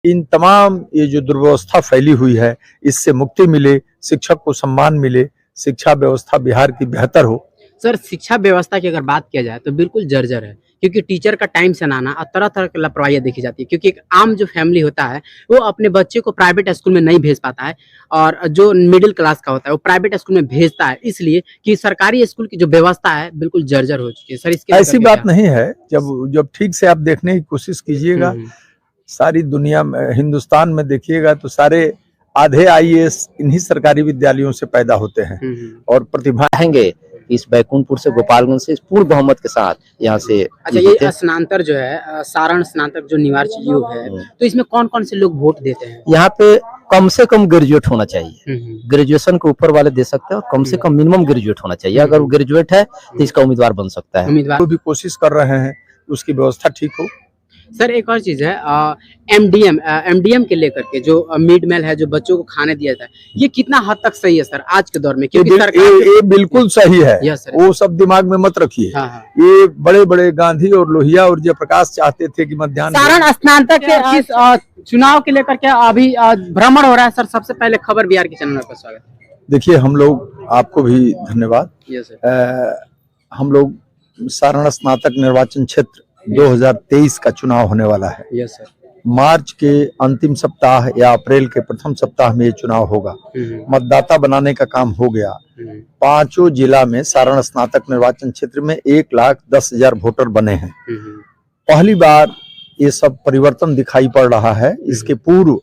इन तमाम ये जो दुर्व्यवस्था फैली हुई है, इससे मुक्ति मिले, शिक्षक को सम्मान मिले, शिक्षा व्यवस्था बिहार की बेहतर हो। सर, शिक्षा व्यवस्था की अगर बात किया जाए तो बिल्कुल जर्जर है, क्योंकि टीचर का टाइम से ना आना और तरह-तरह की लापरवाहियाँ देखी जाती है, क्योंकि एक आम जो फैमिली होता है, वो अपने बच्चे को प्राइवेट स्कूल में नहीं भेज पाता है और जो मिडिल क्लास का होता है, वो प्राइवेट स्कूल में भेजता है, इसलिए कि सरकारी स्कूल की जो व्यवस्था है, बिल्कुल जर्जर हो चुकी है। सर, इसके ऐसी लेकर के बात क्या? नहीं है, जब जब ठीक से आप देखने की कोशिश कीजिएगा, हुँ, सारी दुनिया में, हिंदुस्तान में देखिएगा तो सारे आधे आईएएस इन्हीं सरकारी विद्यालयों से पैदा होते हैं हुँ, हुँ। और प्रतिभा चाहेंगे इस बैकुंठपुर से, गोपालगंज से पूर्ण बहुमत के साथ यहाँ से अच्छा, ये स्नातक जो है सारण स्नातक जो निवासी युग है, तो इसमें कौन-कौन से लोग वोट देते हैं? यहाँ पे कम से कम ग्रेजुएट होना चाहिए। हुँ, हुँ। ग्रेजुएशन के ऊपर वाले दे सकते हैं और कम से कम मिनिमम ग्रेजुएट होना चाहिए। अगर वो ग्रेजुएट है तो इसका उम्मीदवार बन सकता है। उम्मीदवार जो भी कोशिश कर रहे हैं उसकी व्यवस्था ठीक हो। सर, एक और चीज़ है एमडीएम के लेकर के जो मिड मील है, जो बच्चों को खाने दिया जाता है, ये कितना हद तक सही है सर आज के दौर में? क्योंकि ये बिल्कुल सही है। Yes sir. वो सब दिमाग में मत रखिए। हाँ, हाँ। ये बड़े-बड़े गांधी और लोहिया और जयप्रकाश चाहते थे कि मध्याह्न सारण स्नातक के इस चुनाव के लेकर के अभी भ्रमण हो रहा है सर। सबसे पहले खबर बिहार के चैनल पर स्वागत है। देखिए, हम लोग, आपको भी धन्यवाद। Yes sir. हम लोग सारण स्नातक निर्वाचन क्षेत्र 2023 का चुनाव होने वाला है। Yes sir. मार्च के अंतिम सप्ताह या अप्रैल के प्रथम सप्ताह में ये चुनाव होगा। मतदाता बनाने का काम हो गया। पांचों जिला में सारण स्नातक निर्वाचन क्षेत्र में 1,10,000 वोटर बने हैं। पहली बार ये सब परिवर्तन दिखाई पड़ रहा है। इसके पूर्व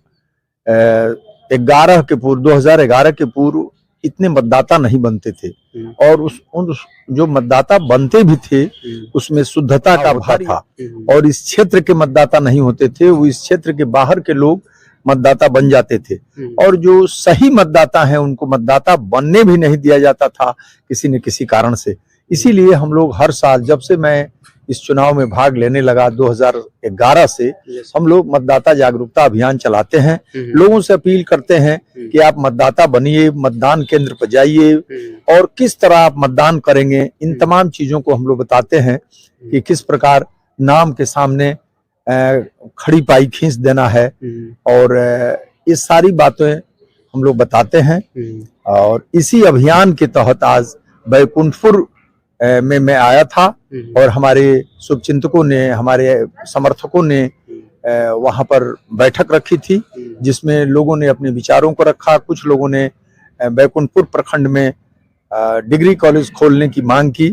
2011 के पूर्व इतने मतदाता नहीं बनते थे और उन जो मतदाता बनते भी थे उसमें शुद्धता का अभाव था और इस क्षेत्र के मतदाता नहीं होते थे, वो इस क्षेत्र के बाहर के लोग मतदाता बन जाते थे और जो सही मतदाता हैं उनको मतदाता बनने भी नहीं दिया जाता था किसी न किसी कारण से। इसीलिए हम लोग हर साल, जब से मैं इस चुनाव में भाग लेने लगा 2011 से, हम लोग मतदाता जागरूकता अभियान चलाते हैं। लोगों से अपील करते हैं कि आप मतदाता बनिए, मतदान केंद्र पर जाइए और किस तरह आप मतदान करेंगे, इन तमाम चीजों को हम लोग बताते हैं कि किस प्रकार नाम के सामने खड़ी पाई खींच देना है और ये सारी बातें हम लोग बताते हैं। और इसी अभियान के तहत आज बैकुंठपुर में मैं आया था और हमारे शुभचिंतकों ने, हमारे समर्थकों ने वहां पर बैठक रखी थी जिसमें लोगों ने अपने विचारों को रखा। कुछ लोगों ने बैकुंठपुर प्रखंड में डिग्री कॉलेज खोलने की मांग की।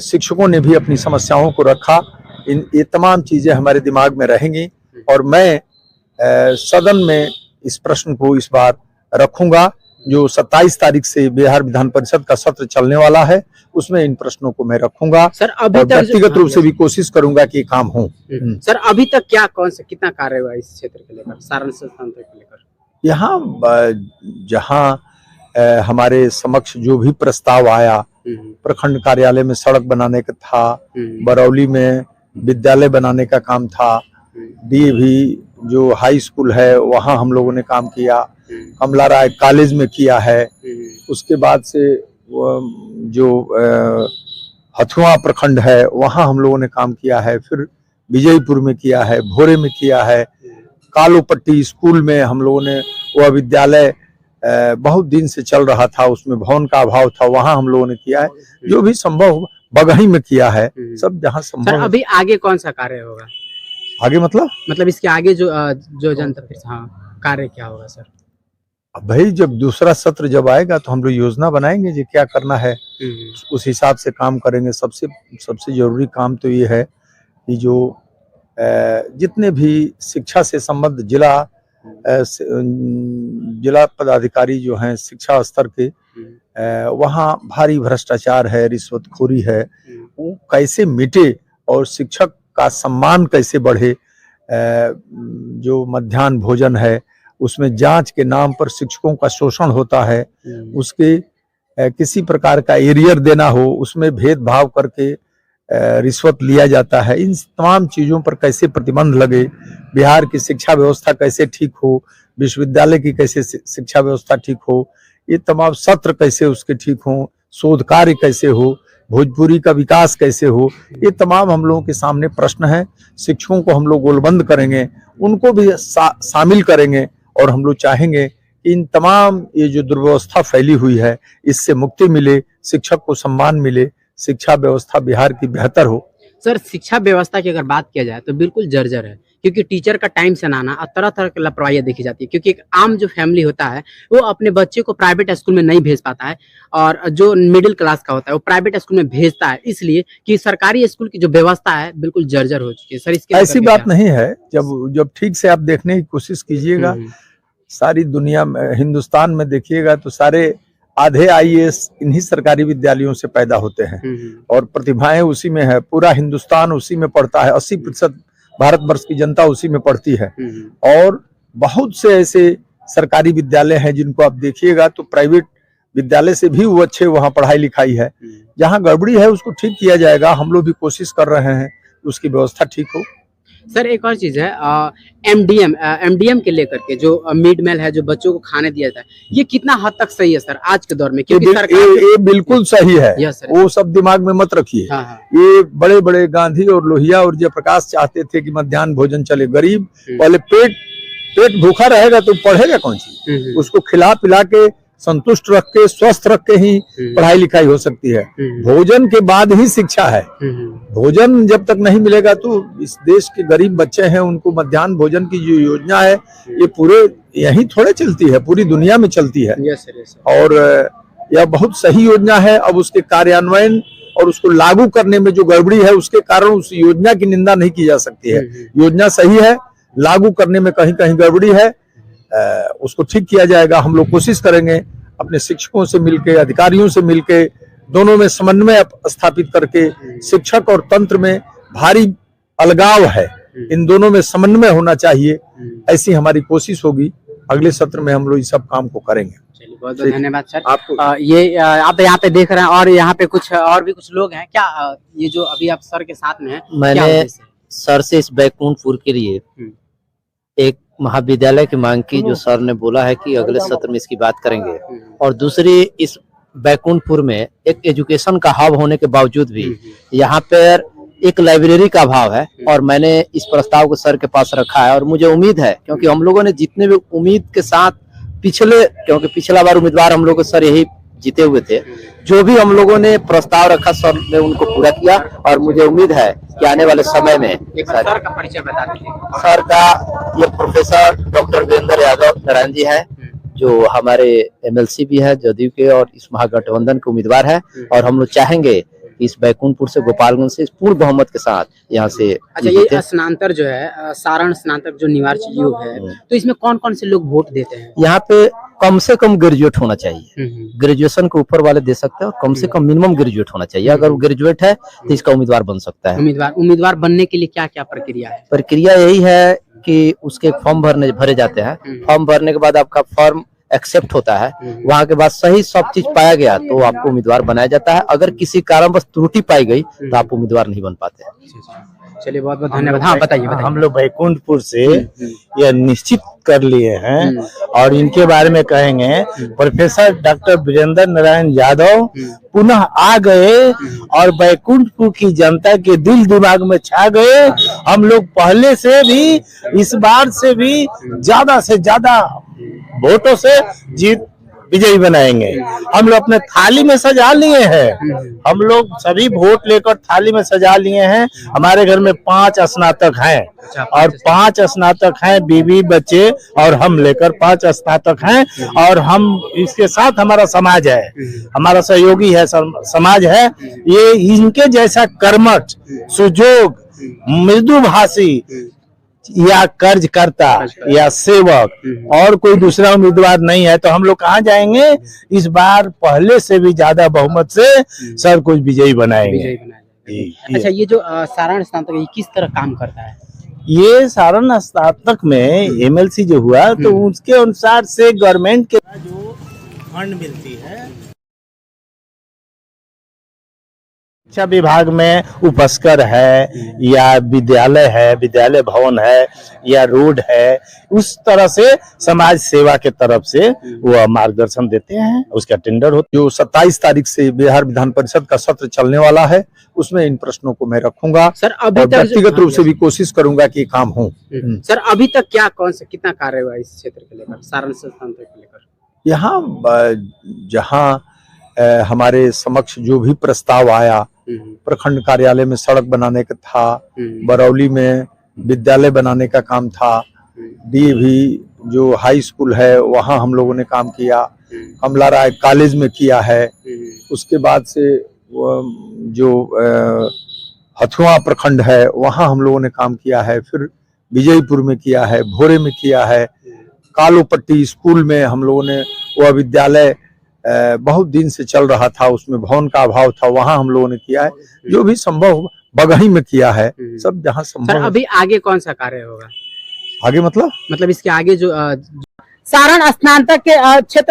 शिक्षकों ने भी अपनी समस्याओं को रखा। ये तमाम चीजें हमारे दिमाग में रहेंगी और मैं सदन में इस प्रश्न को इस बार रखूंगा। जो 27 तारीख से बिहार विधान परिषद का सत्र चलने वाला है उसमें इन प्रश्नों को मैं रखूंगा सर। अभी तक व्यक्तिगत रूप से भी कोशिश करूंगा कि काम हो। सर, अभी तक कितना कार्य हुआ इस क्षेत्र के लेकर, सारण संस्थान को लेकर? यहाँ जहाँ हमारे समक्ष जो भी प्रस्ताव आया, प्रखंड कार्यालय में सड़क बनाने का था, बरौली में विद्यालय बनाने का काम था, डीएवी जो हाई स्कूल है वहाँ हम लोगों ने काम किया, कमला राय कॉलेज में किया है। उसके बाद से जो हथुआ प्रखंड है वहाँ हम लोगों ने काम किया है, फिर विजयपुर में किया है, भोरे में किया है, कालोपट्टी स्कूल में हम लोगों ने, वह विद्यालय बहुत दिन से चल रहा था, उसमें भवन का अभाव था, वहाँ हम लोगों ने किया है। जो भी संभव बगही में किया है, सब जहाँ संभव। सर, अभी आगे कौन सा कार्य होगा? आगे मतलब इसके आगे जो जनता कार्य क्या होगा सर? अब भाई जब दूसरा सत्र जब आएगा तो हम लोग योजना बनाएंगे जी क्या करना है, उस हिसाब से काम करेंगे। सबसे जरूरी काम तो ये है कि जो जितने भी शिक्षा से संबद्ध जिला पदाधिकारी जो हैं शिक्षा स्तर के, वहाँ भारी भ्रष्टाचार है, रिश्वतखोरी है, वो कैसे मिटे और शिक्षक का सम्मान कैसे बढ़े। जो मध्याह्न भोजन है उसमें जांच के नाम पर शिक्षकों का शोषण होता है, उसके किसी प्रकार का एरियर देना हो उसमें भेदभाव करके रिश्वत लिया जाता है। इन तमाम चीजों पर कैसे प्रतिबंध लगे, बिहार की शिक्षा व्यवस्था कैसे ठीक हो, विश्वविद्यालय की कैसे शिक्षा व्यवस्था ठीक हो, ये तमाम सत्र कैसे उसके ठीक हो, शोध कार्य कैसे हो, भोजपुरी का विकास कैसे हो, ये तमाम हम लोगों के सामने प्रश्न है। शिक्षकों को हम लोग गोलबंद करेंगे, उनको भी शामिल करेंगे और हम लोग चाहेंगे कि इन तमाम ये जो दुर्व्यवस्था फैली हुई है इससे मुक्ति मिले, शिक्षक को सम्मान मिले, शिक्षा व्यवस्था बिहार की बेहतर हो। सर, शिक्षा व्यवस्था की अगर बात किया जाए तो बिल्कुल जर्जर है, क्योंकि टीचर का टाइम से ना आना और तरह तरह की लापरवाही देखी जाती है। क्योंकि एक आम जो फैमिली होता है वो अपने बच्चे को प्राइवेट स्कूल में नहीं भेज पाता है, और जो मिडिल क्लास का होता है वो प्राइवेट स्कूल में भेजता है, इसलिए कि सरकारी स्कूल की जो व्यवस्था है बिल्कुल जर्जर हो चुकी है। सर, इसके ऐसी बात नहीं है। जब ठीक से आप देखने की कोशिश कीजिएगा, सारी दुनिया में, हिंदुस्तान में देखिएगा तो सारे आधे आईएएस इन्हीं सरकारी विद्यालयों से पैदा होते हैं और प्रतिभाएं उसी में है। पूरा हिंदुस्तान उसी में पढ़ता है, 80% भारतवर्ष की जनता उसी में पढ़ती है। और बहुत से ऐसे सरकारी विद्यालय हैं जिनको आप देखिएगा तो प्राइवेट विद्यालय से भी वो अच्छे वहाँ पढ़ाई लिखाई है। जहाँ गड़बड़ी है उसको ठीक किया जाएगा, हम लोग भी कोशिश कर रहे हैं उसकी व्यवस्था ठीक हो। सर, एक और चीज है, एमडीएम के लेकर के जो मिड मील है, जो बच्चों को खाने दिया जाता है, ये कितना हद तक सही है सर आज के दौर में? क्योंकि ये बिल्कुल सही है। वो सब दिमाग में मत रखिए। हाँ। ये बड़े बड़े गांधी और लोहिया और जयप्रकाश चाहते थे कि मध्याह्न भोजन चले। गरीब पहले पेट भूखा रहेगा तो पढ़ेगा कौन सी? उसको खिला पिला के संतुष्ट रख के स्वस्थ रख के ही पढ़ाई लिखाई हो सकती है। भोजन के बाद ही शिक्षा है। भोजन जब तक नहीं मिलेगा तो इस देश के गरीब बच्चे हैं उनको मध्याह्न भोजन की जो योजना है ये पूरे यहीं थोड़े चलती है, पूरी दुनिया में चलती है। और यह बहुत सही योजना है। अब उसके कार्यान्वयन और उसको लागू करने में जो गड़बड़ी है उसके कारण उस योजना की निंदा नहीं की जा सकती है। योजना सही है, लागू करने में कहीं कहीं गड़बड़ी है, उसको ठीक किया जाएगा। हम लोग कोशिश करेंगे अपने शिक्षकों से मिलके, अधिकारियों से मिलके, दोनों में समन्वय स्थापित करके। शिक्षक और तंत्र में भारी अलगाव है, इन दोनों में समन्वय होना चाहिए, ऐसी हमारी कोशिश होगी। अगले सत्र में हम लोग इस सब काम को करेंगे। चलिए, बहुत बहुत धन्यवाद सर। आपको ये आप यहाँ पे देख रहे हैं और यहाँ पे कुछ और भी कुछ लोग हैं क्या? ये जो अभी आप सर के साथ में हैं, मैंने सर से इस बैकुंठपुर के लिए एक महाविद्यालय की मांग की, जो सर ने बोला है कि अगले सत्र में इसकी बात करेंगे। और दूसरी, इस बैकुंठपुर में एक एजुकेशन का हब होने के बावजूद भी यहाँ पर एक लाइब्रेरी का अभाव है, और मैंने इस प्रस्ताव को सर के पास रखा है। और मुझे उम्मीद है, क्योंकि हम लोगों ने जितने भी उम्मीद के साथ क्योंकि पिछला बार उम्मीदवार हम लोग सर यही जीते हुए थे, जो भी हम लोगों ने प्रस्ताव रखा सर ने उनको पूरा किया। और मुझे उम्मीद है कि आने वाले समय में सर का परिचय बता दीजिए। सर का ये प्रोफेसर डॉक्टर वीरेंद्र यादव नारायण जी है, जो हमारे एमएलसी भी है जदयू के और इस महागठबंधन के उम्मीदवार है। और हम लोग चाहेंगे कि इस बैकुंठपुर से, गोपालगंज से पूर्ण बहुमत के साथ यहाँ से। अच्छा, ये स्नातक जो है, सारण स्नातक जो निवासी युग है, तो इसमें कौन कौन से लोग वोट देते हैं? यहाँ पे कम से कम ग्रेजुएट होना चाहिए। ग्रेजुएशन के ऊपर वाले दे सकते हैं, और कम से कम मिनिमम ग्रेजुएट होना चाहिए। अगर वो ग्रेजुएट है तो इसका उम्मीदवार बन सकता है। उम्मीदवार बनने के लिए क्या क्या प्रक्रिया है? प्रक्रिया यही है कि उसके फॉर्म भरे जाते हैं। फॉर्म भरने के बाद आपका फॉर्म एक्सेप्ट होता है, वहाँ के बाद सही सब चीज पाया गया तो आपको उम्मीदवार बनाया जाता है। अगर किसी कारणवश त्रुटि पाई गई तो आप उम्मीदवार नहीं बन पाते। चलिए, बहुत बहुत धन्यवाद। हाँ, बताइए। हम लोग बैकुंठपुर से यह निश्चित कर लिए हैं और इनके बारे में कहेंगे। प्रोफेसर डॉक्टर वीरेंद्र नारायण यादव पुनः आ गए और बैकुंठपुर की जनता के दिल दिमाग में छा गए। हम लोग पहले से भी, इस बार से भी ज्यादा से ज्यादा वोटों से जीत विजयी बनाएंगे। हम लोग अपने थाली में सजा लिए हैं, हम लोग सभी वोट लेकर थाली में सजा लिए हैं। हमारे घर में 5 स्नातक हैं और 5 स्नातक हैं, बीवी बच्चे और हम लेकर 5 स्नातक हैं। और हम इसके साथ हमारा समाज है, हमारा सहयोगी है, समाज है। ये इनके जैसा कर्मठ, सुजोग, मृदुभाषी या कर्जकर्ता या सेवक और कोई दूसरा उम्मीदवार नहीं है। तो हम लोग कहाँ जाएंगे? इस बार पहले से भी ज्यादा बहुमत से सर कुछ विजयी बनाएंगे। अच्छा, ये जो सारण स्नातक ये किस तरह काम करता है? ये सारण स्नातक में एमएलसी जो हुआ तो उसके अनुसार से गवर्नमेंट के जो फंड मिलती है शिक्षा विभाग में उपस्कर है या विद्यालय भवन है या रोड है, उस तरह से समाज सेवा के तरफ से वो मार्गदर्शन देते हैं, उसका टेंडर होता जो 27 तारीख से बिहार विधान परिषद का सत्र चलने वाला है, उसमें इन प्रश्नों को मैं रखूंगा सर अभी और तक व्यक्तिगत रूप से भी कोशिश करूंगा कि काम हो। सर अभी तक क्या कितना कार्य हुआ इस क्षेत्र को लेकर, सारण संस्थान को लेकर? यहाँ जहाँ हमारे समक्ष जो भी प्रस्ताव आया, प्रखंड कार्यालय में सड़क बनाने का था, बरौली में विद्यालय बनाने का काम था, डीएवी जो हाई स्कूल है वहाँ हम लोगों ने काम किया, कमला राय कॉलेज में किया है, उसके बाद से जो हथुआ प्रखंड है वहाँ हम लोगों ने काम किया है, फिर विजयपुर में किया है, भोरे में किया है, कालोपट्टी स्कूल में हम लोगों ने वह विद्यालय बहुत दिन से चल रहा था, उसमें भवन का अभाव था, वहां हम लोगों ने किया है, जो भी संभव बगही में किया है, सब जहां संभव। सर अभी आगे कौन सा कार्य होगा? आगे मतलब इसके आगे जो सारण स्नातक के क्षेत्र